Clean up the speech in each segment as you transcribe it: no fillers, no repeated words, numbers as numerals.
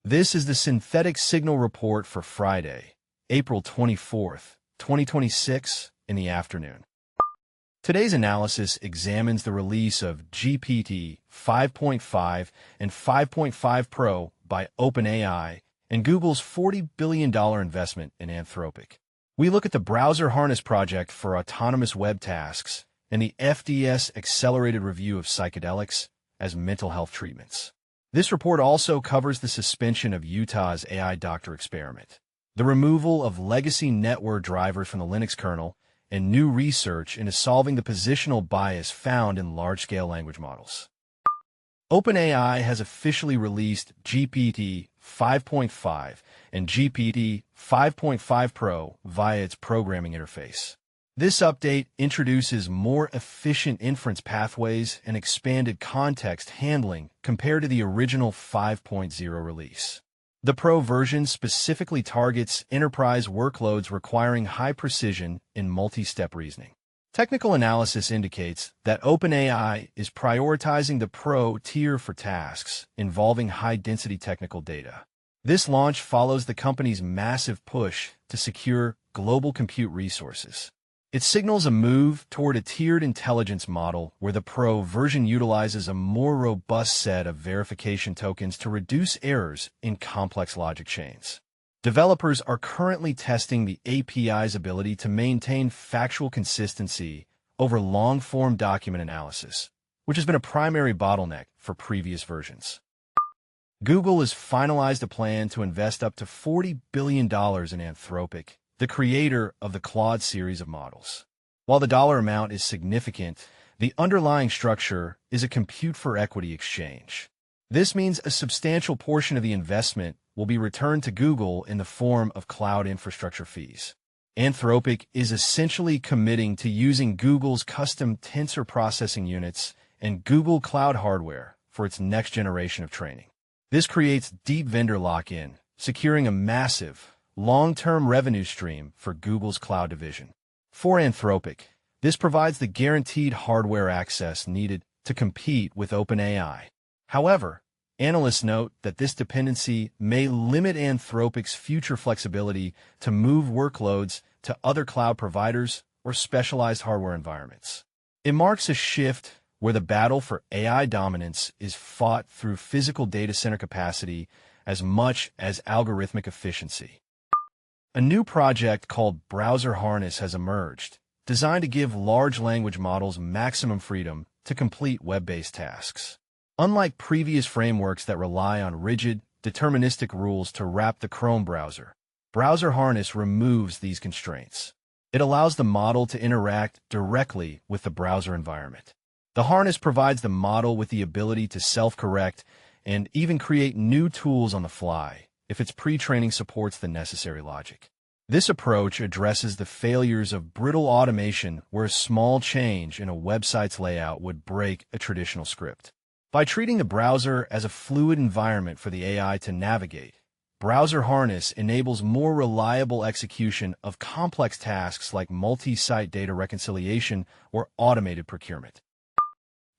This is the Synthetic Signal Report for Friday, April 24th, 2026, in the afternoon. Today's analysis examines the release of GPT 5.5 and 5.5 Pro by OpenAI and Google's $40 billion investment in Anthropic. We look at the browser harness project for autonomous web tasks and the FDS accelerated review of psychedelics as mental health treatments. This report also covers the suspension of Utah's AI doctor experiment, the removal of legacy network drivers from the Linux kernel, and new research into solving the positional bias found in large-scale language models. OpenAI has officially released GPT 5.5 and GPT 5.5 Pro via its programming interface. This update introduces more efficient inference pathways and expanded context handling compared to the original 5.0 release. The Pro version specifically targets enterprise workloads requiring high precision in multi-step reasoning. Technical analysis indicates that OpenAI is prioritizing the Pro tier for tasks involving high-density technical data. This launch follows the company's massive push to secure global compute resources. It signals a move toward a tiered intelligence model where the Pro version utilizes a more robust set of verification tokens to reduce errors in complex logic chains. Developers are currently testing the API's ability to maintain factual consistency over long-form document analysis, which has been a primary bottleneck for previous versions. Google has finalized a plan to invest up to $40 billion in Anthropic, the creator of the Claude series of models. While the dollar amount is significant, the underlying structure is a compute for equity exchange. This means a substantial portion of the investment will be returned to Google in the form of cloud infrastructure fees. Anthropic is essentially committing to using Google's custom tensor processing units and Google Cloud hardware for its next generation of training. This creates deep vendor lock-in, securing a massive, long-term revenue stream for Google's cloud division. For Anthropic, this provides the guaranteed hardware access needed to compete with OpenAI. However, analysts note that this dependency may limit Anthropic's future flexibility to move workloads to other cloud providers or specialized hardware environments. It marks a shift where the battle for AI dominance is fought through physical data center capacity as much as algorithmic efficiency. A new project called Browser Harness has emerged, designed to give large language models maximum freedom to complete web-based tasks. Unlike previous frameworks that rely on rigid, deterministic rules to wrap the Chrome browser, Browser Harness removes these constraints. It allows the model to interact directly with the browser environment. The harness provides the model with the ability to self-correct and even create new tools on the fly if its pre-training supports the necessary logic. This approach addresses the failures of brittle automation where a small change in a website's layout would break a traditional script. By treating the browser as a fluid environment for the AI to navigate, Browser Harness enables more reliable execution of complex tasks like multi-site data reconciliation or automated procurement.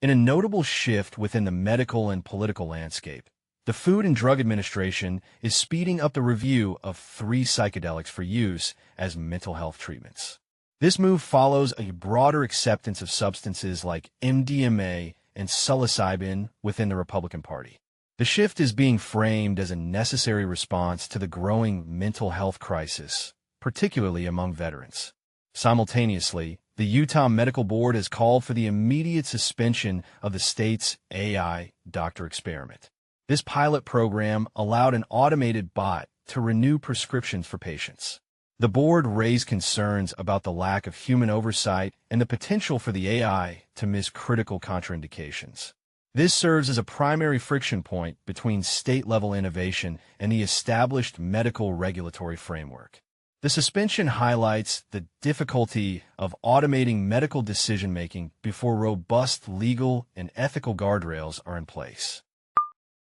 In a notable shift within the medical and political landscape, the Food and Drug Administration is speeding up the review of 3 psychedelics for use as mental health treatments. This move follows a broader acceptance of substances like MDMA and psilocybin within the Republican Party. The shift is being framed as a necessary response to the growing mental health crisis, particularly among veterans. Simultaneously, the Utah Medical Board has called for the immediate suspension of the state's AI doctor experiment. This pilot program allowed an automated bot to renew prescriptions for patients. The board raised concerns about the lack of human oversight and the potential for the AI to miss critical contraindications. This serves as a primary friction point between state-level innovation and the established medical regulatory framework. The suspension highlights the difficulty of automating medical decision-making before robust legal and ethical guardrails are in place.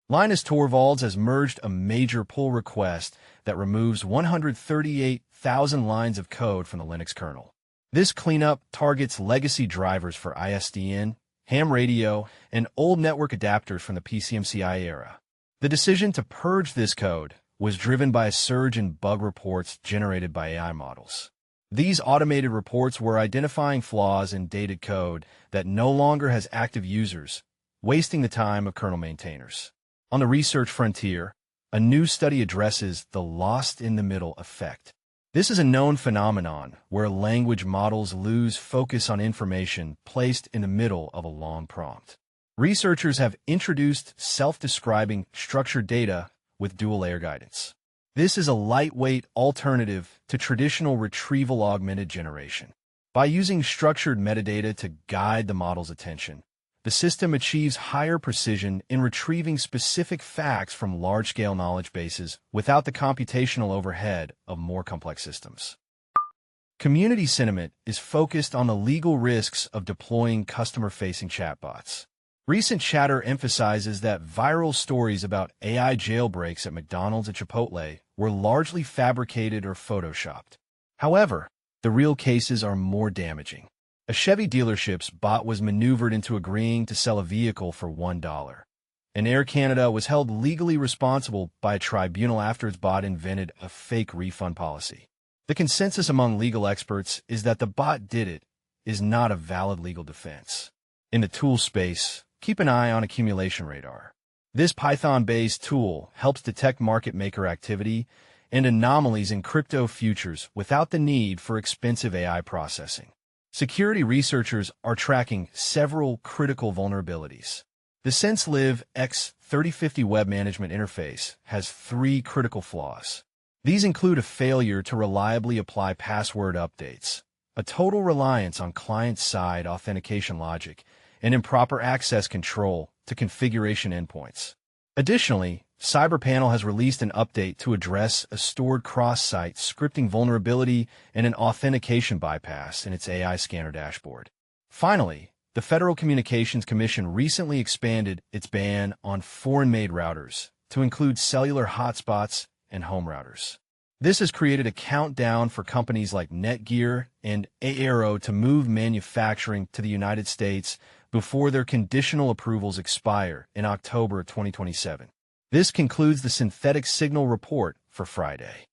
Linus Torvalds has merged a major pull request that removes 138,000 lines of code from the Linux kernel. This cleanup targets legacy drivers for ISDN, ham radio, and old network adapters from the PCMCI era. The decision to purge this code was driven by a surge in bug reports generated by AI models. These automated reports were identifying flaws in dated code that no longer has active users, wasting the time of kernel maintainers. On the research frontier, a new study addresses the lost-in-the-middle effect. This is a known phenomenon where language models lose focus on information placed in the middle of a long prompt. Researchers have introduced self-describing structured data with dual-layer guidance. This is a lightweight alternative to traditional retrieval-augmented generation. By using structured metadata to guide the model's attention, the system achieves higher precision in retrieving specific facts from large-scale knowledge bases without the computational overhead of more complex systems. Community sentiment is focused on the legal risks of deploying customer-facing chatbots. Recent chatter emphasizes that viral stories about AI jailbreaks at McDonald's and Chipotle were largely fabricated or photoshopped. However, the real cases are more damaging. A Chevy dealership's bot was maneuvered into agreeing to sell a vehicle for $1. And Air Canada was held legally responsible by a tribunal after its bot invented a fake refund policy. The consensus among legal experts is that the bot did it is not a valid legal defense. In the tool space, keep an eye on Accumulation Radar. This Python-based tool helps detect market maker activity and anomalies in crypto futures without the need for expensive AI processing. Security researchers are tracking several critical vulnerabilities. The SenseLive X3050 web management interface has 3 critical flaws. These include a failure to reliably apply password updates, a total reliance on client-side authentication logic, and improper access control to configuration endpoints. Additionally, CyberPanel has released an update to address a stored cross-site scripting vulnerability and an authentication bypass in its AI scanner dashboard. Finally, the Federal Communications Commission recently expanded its ban on foreign-made routers to include cellular hotspots and home routers. This has created a countdown for companies like Netgear and Aero to move manufacturing to the United States before their conditional approvals expire in October 2027. This concludes the Synthetic Signal Report for Friday,